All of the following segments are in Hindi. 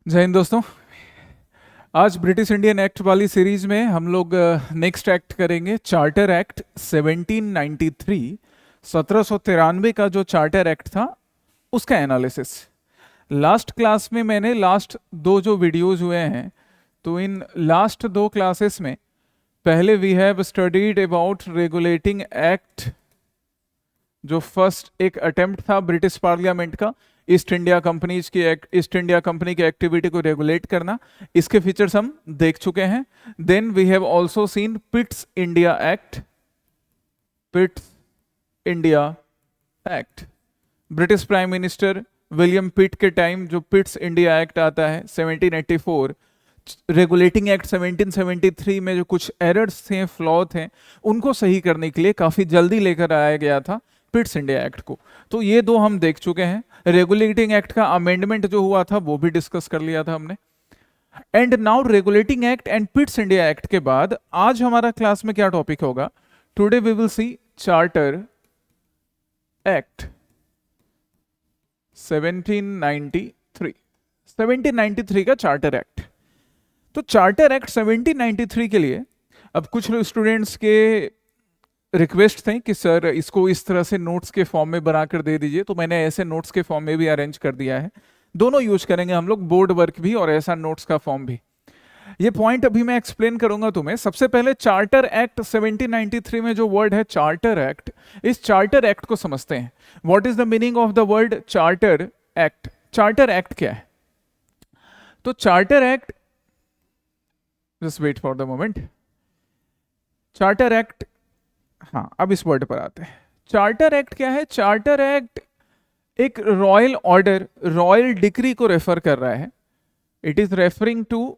जय हिंद दोस्तों। आज ब्रिटिश इंडियन एक्ट वाली सीरीज में हम लोग नेक्स्ट एक्ट करेंगे चार्टर एक्ट 1793। 1793 का जो चार्टर एक्ट था उसका एनालिसिस। लास्ट क्लास में मैंने लास्ट दो जो वीडियोस हुए हैं, तो इन लास्ट दो क्लासेस में पहले we have studied about regulating act, जो फर्स्ट एक अटेम्प्ट था ब्रिटिश पार्लियामेंट का ईस्ट इंडिया कंपनी की एक्टिविटी को रेगुलेट करना। इसके फीचर्स हम देख चुके हैं। Then we have also seen Pitt's India act. British prime minister William Pitt के टाइम जो पिट्स इंडिया एक्ट आता है 1784, रेगुलेटिंग एक्ट 1773 में जो कुछ एरर्स थे, फ्लॉ थे, उनको सही करने के लिए काफी जल्दी लेकर आया गया था पिट्स इंडिया एक्ट को। तो ये दो हम देख चुके हैं। रेगुलेटिंग एक्ट का अमेंडमेंट जो हुआ था वो भी डिस्कस कर लिया था हमने। And now regulating act and Pitt's India act के बाद आज हमारा क्लास में क्या टॉपिक होगा? Today we will see charter act 1793 का चार्टर एक्ट। तो चार्टर एक्ट 1793 के लिए अब कुछ स्टूडेंट्स के रिक्वेस्ट थे कि सर इसको इस तरह से नोट्स के फॉर्म में बनाकर दे दीजिए, तो मैंने ऐसे नोट्स के फॉर्म में भी अरेंज कर दिया है। दोनों यूज करेंगे हम लोग, बोर्ड वर्क भी और ऐसा नोट्स का फॉर्म भी। ये पॉइंट अभी मैं एक्सप्लेन करूंगा तुम्हें। सबसे पहले चार्टर एक्ट 1793 में जो वर्ड है चार्टर एक्ट, इस चार्टर एक्ट को समझते हैं। What is the meaning of the word charter act? Charter act क्या है? तो charter act, just wait for the moment. Charter act, हाँ अब इस वर्ड पर आते हैं। चार्टर एक्ट क्या है? चार्टर एक्ट एक रॉयल ऑर्डर, रॉयल डिक्री को रेफर कर रहा है। It is referring to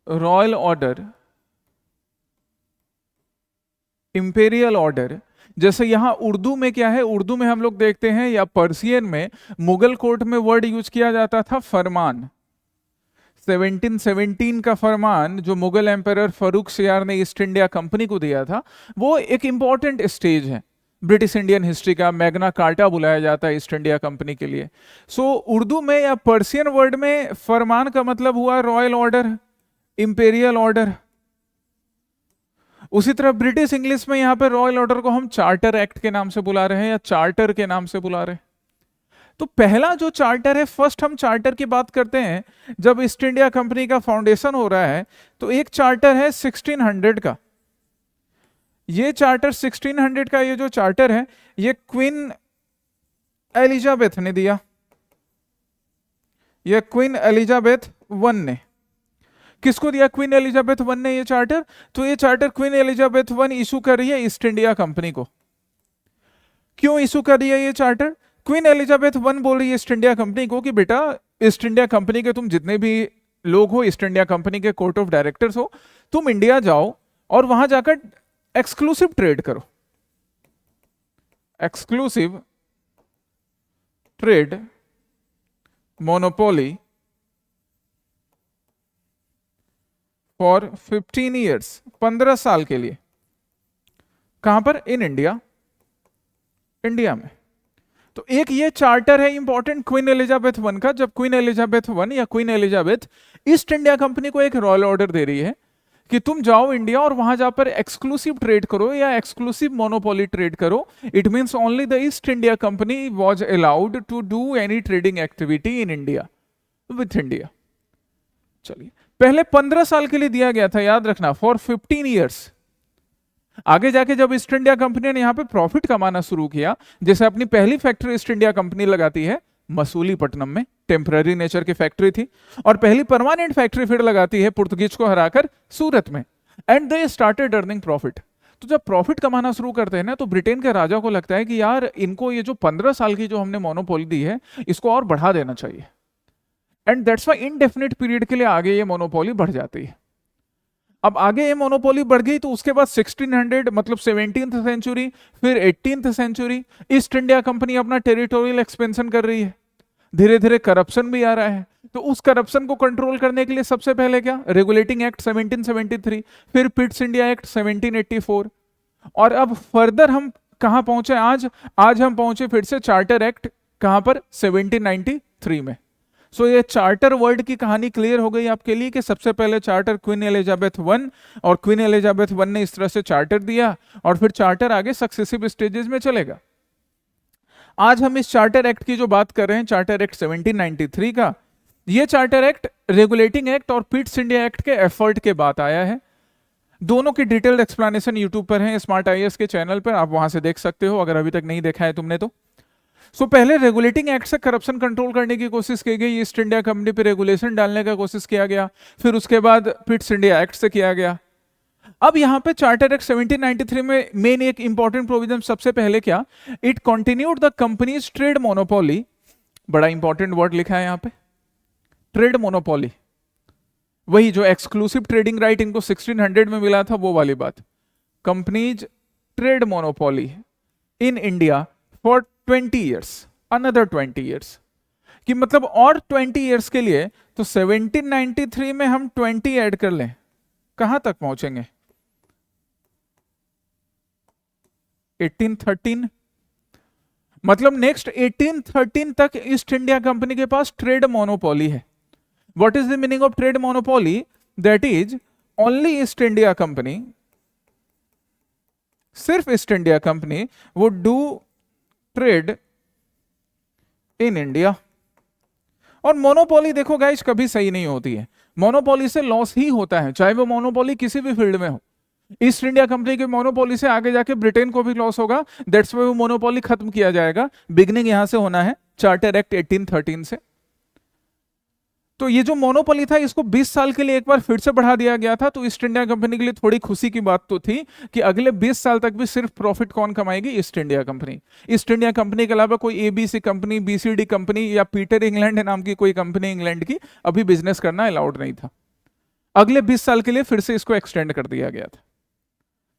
royal order, imperial order. जैसे यहां उर्दू में क्या है, उर्दू में हम लोग देखते हैं या पर्सियन में मुगल कोर्ट में वर्ड यूज किया जाता था फरमान। 1717 का फरमान जो मुगल एम्परर फारूक सियार ने ईस्ट इंडिया कंपनी को दिया था, वो एक इंपॉर्टेंट स्टेज है ब्रिटिश इंडियन हिस्ट्री का। मैग्ना कार्टा बुलाया जाता है ईस्ट इंडिया कंपनी के लिए। सो उर्दू में या पर्सियन वर्ड में फरमान का मतलब हुआ रॉयल ऑर्डर, इंपेरियल ऑर्डर। उसी तरह ब्रिटिश इंग्लिश में यहां पर रॉयल ऑर्डर को हम चार्टर एक्ट के नाम से बुला रहे हैं या चार्टर के नाम से बुला रहे हैं। तो पहला जो चार्टर है, फर्स्ट हम चार्टर की बात करते हैं। जब ईस्ट इंडिया कंपनी का फाउंडेशन हो रहा है तो एक चार्टर है 1600 का। ये चार्टर 1600 का, ये जो चार्टर है ये क्वीन एलिजाबेथ ने दिया। ये क्वीन एलिजाबेथ वन ने किसको दिया? क्वीन एलिजाबेथ वन ने ये चार्टर। तो ये charter queen Elizabeth one issue कर रही है ईस्ट इंडिया कंपनी को। क्यों इशू कर रही है ये चार्टर? क्वीन एलिजाबेथ वन बोल रही है ईस्ट इंडिया कंपनी को कि बेटा, ईस्ट इंडिया कंपनी के तुम जितने भी लोग हो, ईस्ट इंडिया कंपनी के कोर्ट ऑफ डायरेक्टर्स हो, तुम इंडिया जाओ और वहां जाकर एक्सक्लूसिव ट्रेड करो। Exclusive trade monopoly for 15 years, 15 साल के लिए। कहां पर? इन इंडिया, इंडिया में। तो एक ये चार्टर है इंपॉर्टेंट क्वीन एलिजाबेथ वन का। जब क्वीन एलिजाबेथ वन या queen Elizabeth east India company को एक रॉयल ऑर्डर दे रही है कि तुम जाओ इंडिया और वहां जाकर एक्सक्लूसिव ट्रेड करो या एक्सक्लूसिव मोनोपोली ट्रेड करो, it means only the East India company was allowed to do any trading activity in India with India. चलिए, पहले 15 साल के लिए दिया गया था, याद रखना, फॉर 15 ईयर्स। आगे जाके जब ईस्ट इंडिया कंपनी ने यहां पे प्रॉफिट कमाना शुरू किया, जैसे अपनी पहली फैक्ट्री ईस्ट इंडिया कंपनी लगाती है मसूलीपट्टनम में, टेम्पररी नेचर की फैक्ट्री थी, और पहली परमानेंट फैक्ट्री फिर लगाती है पुर्तगीज को हराकर सूरत में। And they started earning profit. तो जब प्रॉफिट कमाना शुरू करते हैं ना, तो ब्रिटेन के राजा को लगता है कि यार इनको ये जो 15 साल की जो हमने मोनोपोली दी है इसको और बढ़ा देना चाहिए। And that's why indefinite period के लिए आगे ये मोनोपोली बढ़ जाती है। अब आगे ये मोनोपोली बढ़ गई तो उसके बाद 1600 मतलब 17th सेंचुरी, फिर 18th century, East India company अपना टेरिटोरियल एक्सपेंशन कर रही है। धीरे धीरे करप्शन भी आ रहा है। तो उस करप्शन को कंट्रोल करने के लिए सबसे पहले क्या? रेगुलेटिंग एक्ट 1773, फिर पिट्स इंडिया एक्ट 1784, और अब फर्दर हम कहां पहुंचे आज हम पहुंचे फिर से चार्टर एक्ट, कहां पर? 1793 1903 में। सो ये चार्टर वर्ड की कहानी क्लियर हो गई आपके लिए कि सबसे पहले चार्टर क्वीन एलिजाबेथ वन, और क्वीन एलिजाबेथ वन ने इस तरह से चार्टर दिया और फिर चार्टर आगे सक्सेसिव स्टेजेस में चलेगा। आज हम इस चार्टर एक्ट की जो बात कर रहे हैं, चार्टर एक्ट 1793 का, ये चार्टर एक्ट रेगुलेटिंग एक्ट और पिट्स इंडिया एक्ट के एफर्ट के बाद आया है। दोनों की डिटेल्ड एक्सप्लेनेशन यूट्यूब पर है, स्मार्ट आईएएस के चैनल पर, आप वहां से देख सकते हो अगर अभी तक नहीं देखा है तुमने तो। पहले रेगुलेटिंग एक्ट से करप्शन कंट्रोल करने की कोशिश की गई, ईस्ट इंडिया कंपनी पे रेगुलेशन डालने का कोशिश किया गया, फिर उसके बाद पिट्स इंडिया एक्ट से किया गया। अब यहां पे चार्टर एक्ट 1793 में मेन एक इंपॉर्टेंट प्रोविजन सबसे पहले क्या, it continued the companies trade monopoly, बड़ा इंपॉर्टेंट वर्ड लिखा है यहां पे, ट्रेड मोनोपोली, वही जो एक्सक्लूसिव ट्रेडिंग राइट इनको 1600 में मिला था वो वाली बात, companies trade monopoly in India for 20 years, another 20 years, कि मतलब और 20 ईयर्स के लिए। तो 1793 में हम 20 ऐड कर लें, कहां तक पहुंचेंगे, 1813, मतलब नेक्स्ट 1813 तक ईस्ट इंडिया कंपनी के पास ट्रेड मोनोपोली है। What is the meaning of trade monopoly, that is only East India company, सिर्फ East India company would do trade in India. और मोनोपोली देखो गाइस कभी सही नहीं होती है, मोनोपोली से लॉस ही होता है, चाहे वो मोनोपोली किसी भी फील्ड में हो। ईस्ट इंडिया कंपनी के मोनोपोली से आगे जाके ब्रिटेन को भी लॉस होगा, दैट्स व्हाई वो मोनोपोली खत्म किया जाएगा। बिगनिंग यहां से होना है चार्टर एक्ट 1813 से। तो ये जो मोनोपोली था इसको 20 साल के लिए एक बार फिर से बढ़ा दिया गया था। तो ईस्ट इंडिया कंपनी के लिए थोड़ी खुशी की बात तो थी कि अगले 20 साल तक भी सिर्फ प्रॉफिट कौन कमाएगी, East India company. East India company के अलावा कोई एबीसी कंपनी, बीसीडी कंपनी या पीटर इंग्लैंड नाम की कोई कंपनी इंग्लैंड की अभी बिजनेस करना अलाउड नहीं था। अगले 20 साल के लिए फिर से इसको एक्सटेंड कर दिया गया था।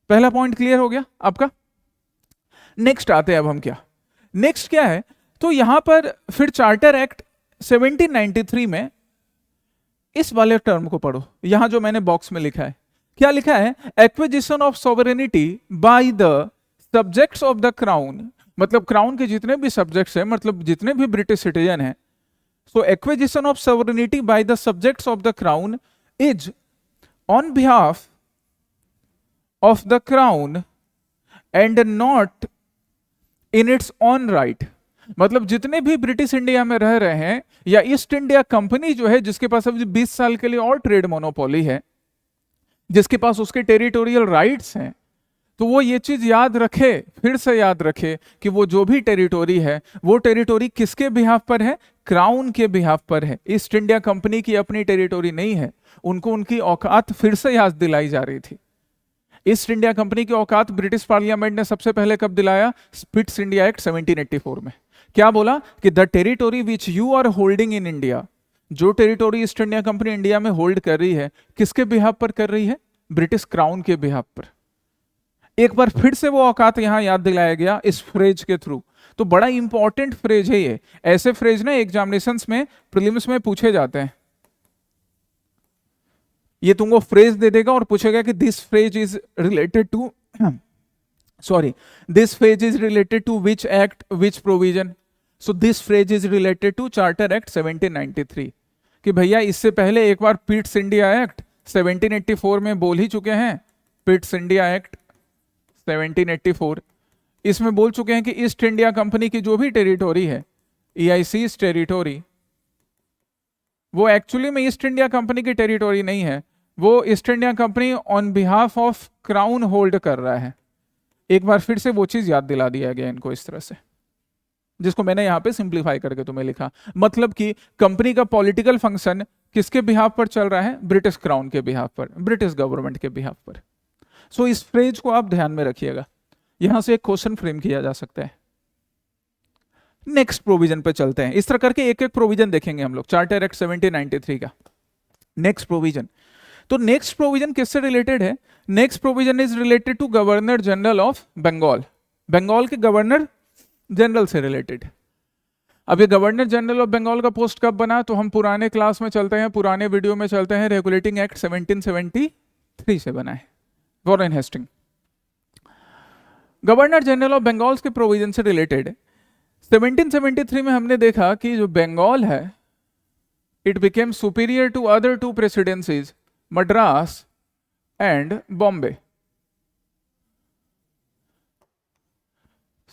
पहला पॉइंट क्लियर हो गया आपका। नेक्स्ट आते हैं अब हम क्या, नेक्स्ट क्या है, तो यहां पर फिर चार्टर एक्ट 1793 में इस वाले टर्म को पढ़ो, यहां जो मैंने बॉक्स में लिखा है, क्या लिखा है, acquisition of sovereignty by the subjects of the crown, मतलब क्राउन के जितने भी सब्जेक्ट्स हैं, मतलब जितने भी ब्रिटिश सिटीजन हैं, so acquisition of sovereignty by the subjects of the crown is on behalf of the crown and not in its own right. मतलब जितने भी ब्रिटिश इंडिया में रह रहे हैं या ईस्ट इंडिया कंपनी जो है जिसके पास अभी 20 साल के लिए और ट्रेड मोनोपोली है, जिसके पास उसके टेरिटोरियल राइट्स हैं, तो वो ये चीज याद रखे, फिर से याद रखे कि वो जो भी टेरिटोरी है वो टेरिटोरी किसके बिहाफ पर है, क्राउन के बिहाफ पर है। ईस्ट इंडिया कंपनी की अपनी टेरिटोरी नहीं है, उनको उनकी औकात फिर से याद दिलाई जा रही थी। ईस्ट इंडिया कंपनी की औकात ब्रिटिश पार्लियामेंट ने सबसे पहले कब दिलाया, पिट्स इंडिया एक्ट 1784 में। क्या बोला कि the territory which you are holding in India, जो territory East India company India में होल्ड कर रही है, किसके बिहाफ पर कर रही है, ब्रिटिश क्राउन के बिहाफ पर। एक बार फिर से वो औकात यहां याद दिलाया गया इस फ्रेज के थ्रू। तो बड़ा इंपॉर्टेंट फ्रेज है ये, ऐसे फ्रेज ना एग्जामिनेशंस में, प्रीलिम्स में पूछे जाते हैं। ये तुमको फ्रेज दे देगा और पूछेगा कि this phrase is related to this phrase is related to which act, which provision. So this phrase is related to charter act 1793, कि भैया इससे पहले एक बार पिट्स इंडिया एक्ट 1784 में बोल ही चुके हैं, पिट्स इंडिया एक्ट 1784, इसमें बोल चुके हैं कि ईस्ट इंडिया कंपनी की जो भी टेरिटोरी है, EIC टेरिटोरी, वो एक्चुअली में ईस्ट इंडिया कंपनी की टेरिटोरी नहीं है, वो east India company on behalf of crown hold कर रहा है। एक बार फिर से वो चीज याद दिला दिया गया इनको इस तरह से, जिसको मैंने यहां पे सिंप्लीफाई करके तुम्हें लिखा। मतलब कि कंपनी का पॉलिटिकल फंक्शन किसके बिहाफ पर चल रहा है, ब्रिटिश क्राउन के बिहाफ पर, ब्रिटिश गवर्नमेंट के बिहाफ पर। सो इस फ्रेज को आप ध्यान में रखिएगा, यहां से एक क्वेश्चन फ्रेम किया जा सकता है। नेक्स्ट प्रोविजन पे चलते हैं, इस तरह करके एक एक प्रोविजन देखेंगे हम लोग चार्टर एक्ट 1793 का। नेक्स्ट प्रोविजन, तो नेक्स्ट प्रोविजन किससे रिलेटेड है, next provision is related to governor general of Bengal, Bengal के गवर्नर जनरल से रिलेटेड। अब ये गवर्नर जनरल ऑफ बंगाल का पोस्ट कब बना, तो हम पुराने क्लास में चलते हैं, पुराने वीडियो में चलते हैं, रेगुलेटिंग एक्ट 1773 से बना है, Warren Hasting. Governor general of Bengal के प्रोविजन से रिलेटेड 1773 में हमने देखा कि जो बंगाल है, it became superior to other two presidencies, Madras and Bombay.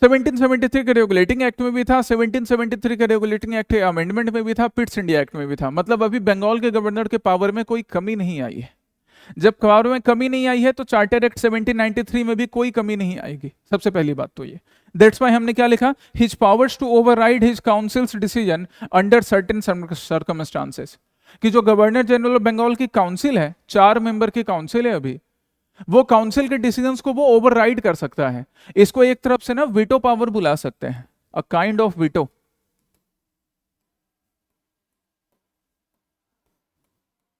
1773 के रेगुलेटिंग एक्ट में भी था, 1773 के रेगुलेटिंग एक्ट अमेंडमेंट में भी था, पिट्स इंडिया एक्ट में भी था। मतलब अभी बंगाल के गवर्नर के पावर में कोई कमी नहीं आई है। जब पावर में कमी नहीं आई है तो चार्टर एक्ट 1793 में भी कोई कमी नहीं आएगी। सबसे पहली बात तो ये, दैट्स वाई हमने क्या लिखा, his powers to override his council's decision under certain circumstances, कि जो गवर्नर जनरल ऑफ बंगाल की काउंसिल है, 4 मेंबर की काउंसिल है अभी, वो काउंसिल के डिसीजंस को वो ओवरराइड कर सकता है। इसको एक तरफ से ना वीटो पावर बुला सकते हैं, a kind of veto.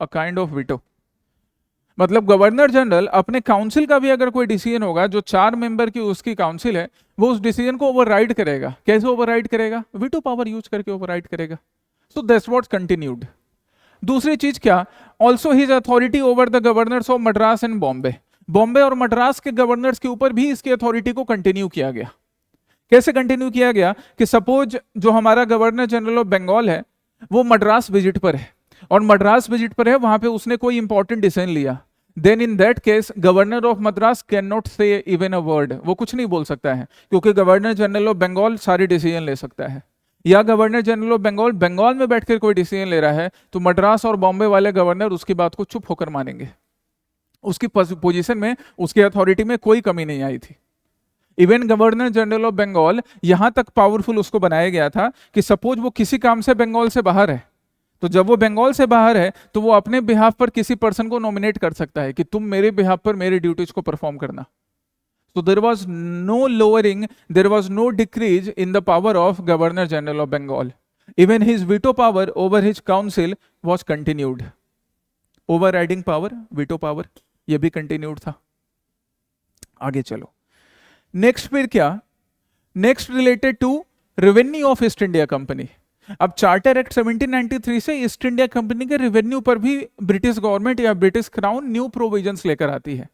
A kind of veto मतलब गवर्नर जनरल अपने काउंसिल का भी अगर कोई डिसीजन होगा, जो 4 मेंबर की उसकी काउंसिल है, वो उस डिसीजन को ओवरराइड करेगा। कैसे ओवरराइड करेगा? वीटो पावर यूज करके ओवरराइड करेगा। So that's what's continued. दूसरी चीज क्या, also his authority over the governors of Madras and Bombay, Bombay और मद्रास के गवर्नर्स के ऊपर भी इसकी अथॉरिटी को कंटिन्यू किया गया। कैसे कंटिन्यू किया गया कि सपोज जो हमारा गवर्नर जनरल ऑफ बंगाल है वो मद्रास विजिट पर है, और मद्रास विजिट पर है, वहां पे उसने कोई इंपॉर्टेंट डिसीजन लिया, then in that case governor of Madras can not say even a word, वो कुछ नहीं बोल सकता है, क्योंकि गवर्नर जनरल ऑफ बंगाल सारी डिसीजन ले सकता है। या governor general of Bengal Bengal में बैठकर कोई डिसीजन ले रहा है, तो मद्रास और बॉम्बे वाले गवर्नर उसकी बात को चुप होकर मानेंगे। उसकी पोजीशन में, उसकी अथॉरिटी में कोई कमी नहीं आई थी। Even governor general of Bengal यहां तक पावरफुल उसको बनाया गया था कि सपोज वो किसी काम से बंगाल से बाहर है, तो जब वो बंगाल से बाहर है तो वो अपने बिहाफ पर किसी पर्सन को नॉमिनेट कर सकता है कि तुम मेरे बिहाफ पर मेरी ड्यूटीज को परफॉर्म करना। So there was no lowering, there was no decrease in the power of Governor General of Bengal. Even his veto power over his council was continued. Overriding power, veto power, ये भी continued था। आगे चलो। Next फिर क्या? Next related to revenue of East India Company. अब चार्टर एक्ट 1793 से ईस्ट इंडिया कंपनी के रेवेन्यू पर भी ब्रिटिश गवर्नमेंट या ब्रिटिश क्राउन न्यू प्रोविजंस लेकर आती है।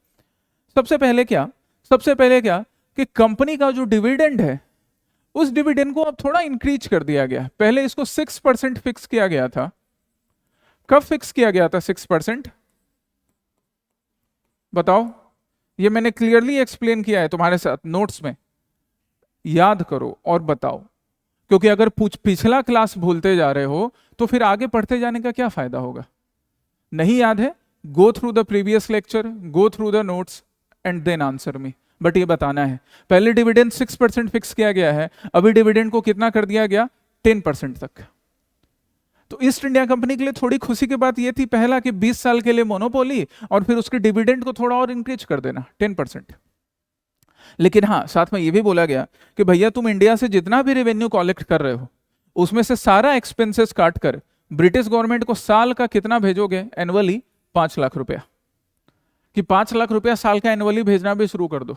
सबसे पहले क्या कि कंपनी का जो डिविडेंड है, उस डिविडेंड को अब थोड़ा इंक्रीज कर दिया गया। पहले इसको 6% फिक्स किया गया था। कब फिक्स किया गया था 6%? बताओ। ये मैंने क्लियरली एक्सप्लेन किया है तुम्हारे साथ नोट्स में, याद करो और बताओ, क्योंकि अगर पिछला क्लास भूलते जा रहे हो तो फिर आगे पढ़ते जाने का क्या फायदा होगा। नहीं याद है, go through the previous lecture, go through the notes and then answer me. But ये बताना है, पहले डिविडेंड 6% फिक्स किया गया है, अभी डिविडेंड को कितना कर दिया गया? 10% तक। तो ईस्ट इंडिया कंपनी के लिए थोड़ी खुशी की बात ये थी, पहला कि 20 साल के लिए मोनोपोली, और फिर उसके डिविडेंड को थोड़ा और इंक्रीज कर देना 10%। लेकिन हाँ, साथ में ये भी बोला गया कि भैया तुम इंडिया से जितना भी रेवेन्यू कलेक्ट कर रहे हो, उसमें से सारा एक्सपेंसेस काट कर ब्रिटिश गवर्नमेंट को साल का कितना भेजोगे? एनुअली 5 लाख रुपया, कि 5 लाख रुपया साल का एनुअली भेजना भी शुरू कर दो।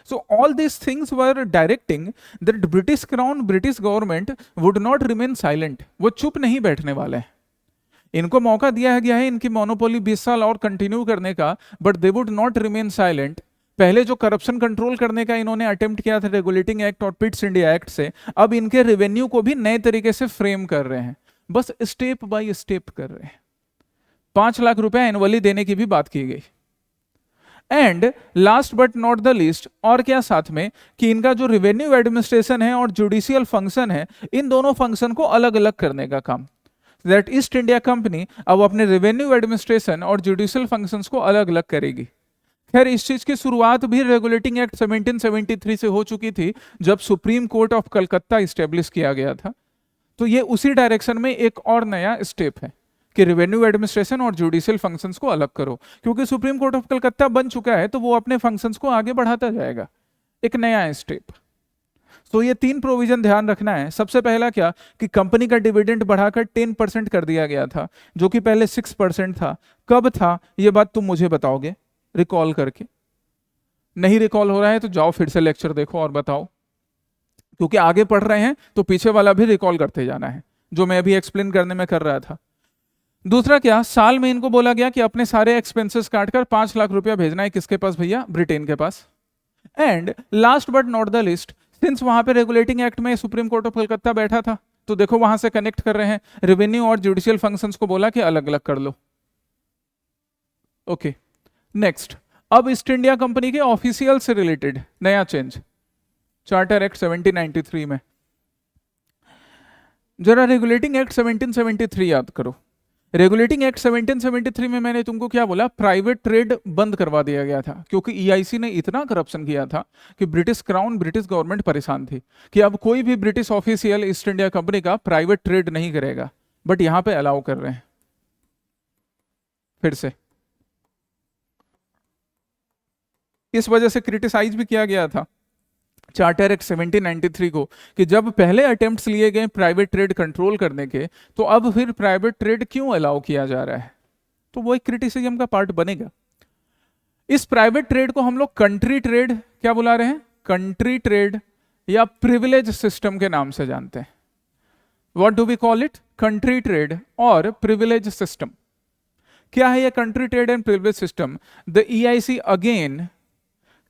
So all these things were directing that British Crown, British government would not remain silent. वो चुप नहीं बैठने वाले हैं। इनको मौका दिया गया है इनकी मोनोपोली 20 साल और कंटिन्यू करने का, but they would not remain silent. पहले जो करप्शन कंट्रोल करने का इन्होंने अटेम्प्ट किया था रेगुलेटिंग एक्ट और पिट्स इंडिया एक्ट से, अब इनके रेवेन्यू को भी नए तरीके से फ्रेम कर रहे हैं, बस स्टेप बाय स्टेप कर रहे हैं। 5 लाख रुपया एनुअली देने की भी बात की गई। And last but not the least, और क्या साथ में, कि इनका जो रेवेन्यू एडमिनिस्ट्रेशन है और जुडिशियल फंक्शन है, इन दोनों फंक्शन को अलग अलग करने का काम। दैट ईस्ट इंडिया कंपनी अब अपने रेवेन्यू एडमिनिस्ट्रेशन और जुडिशियल फंक्शंस को अलग अलग करेगी। खैर इस चीज की शुरुआत भी रेगुलेटिंग एक्ट 1773 से हो चुकी थी, जब supreme court of Calcutta establish किया गया था। तो ये उसी डायरेक्शन में एक और नया स्टेप है कि रेवेन्यू एडमिनिस्ट्रेशन और जुडिशियल फंक्शंस को अलग करो, क्योंकि सुप्रीम कोर्ट ऑफ कलकत्ता बन चुका है, तो वो अपने फंक्शंस को आगे बढ़ाता जाएगा। एक नया स्टेप। तो ये 3 प्रोविजन ध्यान रखना है। सबसे पहला क्या कि कंपनी का डिविडेंड बढ़ाकर 10% कर दिया गया था, जो कि पहले 6% था। कब था ये बात तुम मुझे बताओगे रिकॉल करके। नहीं रिकॉल हो रहा है तो जाओ फिर से लेक्चर देखो और बताओ, क्योंकि आगे पढ़ रहे हैं तो पीछे वाला भी रिकॉल करते जाना है, जो मैं अभी एक्सप्लेन करने में कर रहा था। दूसरा क्या, साल में इनको बोला गया कि अपने सारे एक्सपेंसेस काटकर 5 लाख रुपया भेजना है किसके पास भैया? ब्रिटेन के पास। And last but not the least, since वहां पे रेगुलेटिंग एक्ट में सुप्रीम कोर्ट ऑफ कलकत्ता बैठा था, तो देखो वहां से कनेक्ट कर रहे हैं, रेवेन्यू और जुडिशियल फंक्शंस को बोला कि अलग अलग कर लो। ओके नेक्स्ट, अब ईस्ट इंडिया कंपनी के ऑफिशियल से रिलेटेड नया चेंज चार्टर एक्ट 1793 में। जरा रेगुलेटिंग एक्ट 1773 याद करो। रेगुलेटिंग एक्ट 1773 में मैंने तुमको क्या बोला, प्राइवेट ट्रेड बंद करवा दिया गया था, क्योंकि ईआईसी ने इतना करप्शन किया था कि ब्रिटिश क्राउन, ब्रिटिश गवर्नमेंट परेशान थी कि अब कोई भी British official east India company का प्राइवेट ट्रेड नहीं करेगा, बट यहां पे अलाउ कर रहे हैं फिर से। इस वजह से क्रिटिसाइज भी किया गया था चार्टर एक्ट 1793 को कि जब पहले अटेम्प्ट्स लिए गए प्राइवेट ट्रेड कंट्रोल करने के, तो अब फिर प्राइवेट ट्रेड क्यों अलाउ किया जा रहा है, तो वो एक क्रिटिसिज्म का पार्ट बनेगा। इस प्राइवेट ट्रेड को हम लोग कंट्री ट्रेड क्या बुला रहे हैं, कंट्री ट्रेड या प्रिविलेज सिस्टम के नाम से जानते हैं। What do we call it, country trade और प्रिविलेज सिस्टम। क्या है ये country trade and privilege system? The EIC again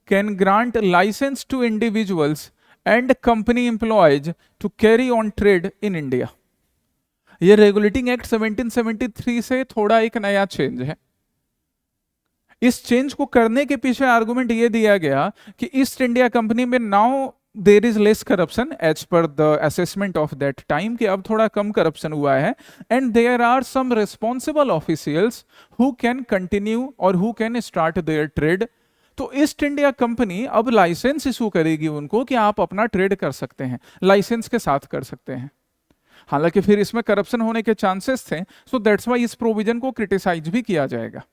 can grant license to individuals and company employees to carry on trade in India. ये रेगुलेटिंग एक्ट 1773 से थोड़ा एक नया चेंज है। इस चेंज को करने के पीछे आर्गुमेंट ये दिया गया कि ईस्ट इंडिया कंपनी में now there is less corruption as per the assessment of that time, कि अब थोड़ा कम करप्शन हुआ है, and there are some responsible officials who can continue और who can start their trade. तो ईस्ट इंडिया कंपनी अब लाइसेंस इशू करेगी उनको कि आप अपना ट्रेड कर सकते हैं, लाइसेंस के साथ कर सकते हैं। हालांकि फिर इसमें करप्शन होने के चांसेस थे, सो दैट्स वाई इस प्रोविजन को क्रिटिसाइज भी किया जाएगा।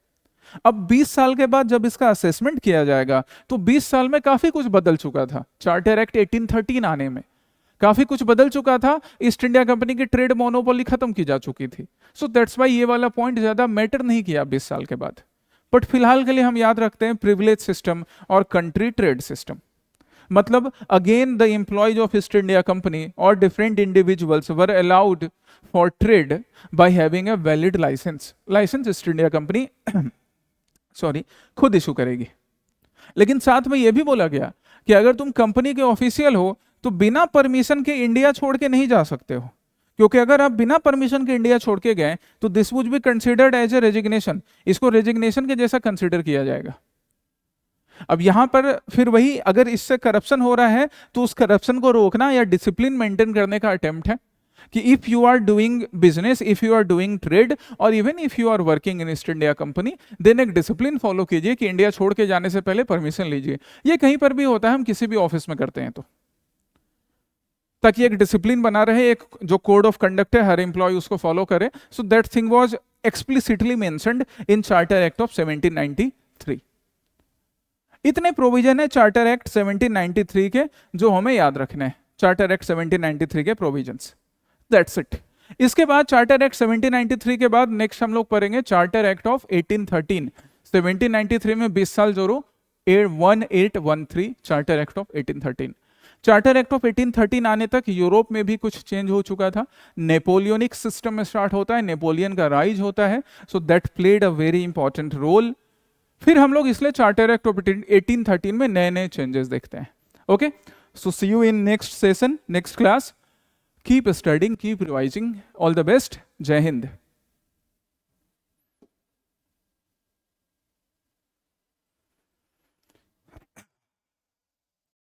अब 20 साल के बाद जब इसका असेसमेंट किया जाएगा, तो 20 साल में काफी कुछ बदल चुका था। चार्टर एक्ट 1813 आने में काफी कुछ बदल चुका था, ईस्ट इंडिया कंपनी की ट्रेड मोनोपोली खत्म की जा चुकी थी। सो दैट्स वाई ये वाला पॉइंट ज्यादा मैटर नहीं किया 20 साल के बाद। बट फिलहाल के लिए हम याद रखते हैं प्रिविलेज सिस्टम और कंट्री ट्रेड सिस्टम। मतलब again the employees of East India company और different individuals were allowed for trade by having a valid license. License East India company sorry खुद इशू करेगी। लेकिन साथ में यह भी बोला गया कि अगर तुम कंपनी के ऑफिशियल हो तो बिना परमिशन के इंडिया छोड़ के नहीं जा सकते हो, क्योंकि अगर आप बिना परमिशन के इंडिया छोड़ के गए तो this would be considered as a resignation, इसको रेजिग्नेशन के जैसा कंसीडर किया जाएगा। अब यहां पर फिर वही, अगर इससे करप्शन हो रहा है तो उस करप्शन को रोकना या डिसिप्लिन मेंटेन करने का अटेम्प्ट है कि if you are doing business, if you are doing trade और even if you are working in East India company, then एक डिसिप्लिन फॉलो कीजिए कि इंडिया छोड़ के जाने से पहले परमिशन लीजिए। ये कहीं पर भी होता है, हम किसी भी ऑफिस में करते हैं तो, ताकि एक डिसिप्लिन बना रहे, एक जो कोड ऑफ कंडक्ट है हर एम्प्लॉय उसको फॉलो करे। So that thing was explicitly mentioned in charter act of 1793। इतने प्रोविजन है चार्टर एक्ट 1793 के जो हमें याद रखने हैं, चार्टर एक्ट 1793 के प्रोविजंस, दैट्स इट। इसके बाद चार्टर एक्ट 1793 के बाद नेक्स्ट हम लोग पढ़ेंगे चार्टर एक्ट ऑफ 1813। 1793 में 20 साल जोड़ो, 1813 charter act of 1813। Charter act of 1813 आने तक यूरोप में भी कुछ चेंज हो चुका था। नेपोलियनिक सिस्टम में स्टार्ट होता है, नेपोलियन का राइज होता है, so that played a very important role. फिर हम लोग इसलिए चार्टर एक्ट ऑफ 1813 में नए नए चेंजेस देखते हैं। Okay, so see you in next session, next class. Keep studying, keep revising, all the best, जय हिंद।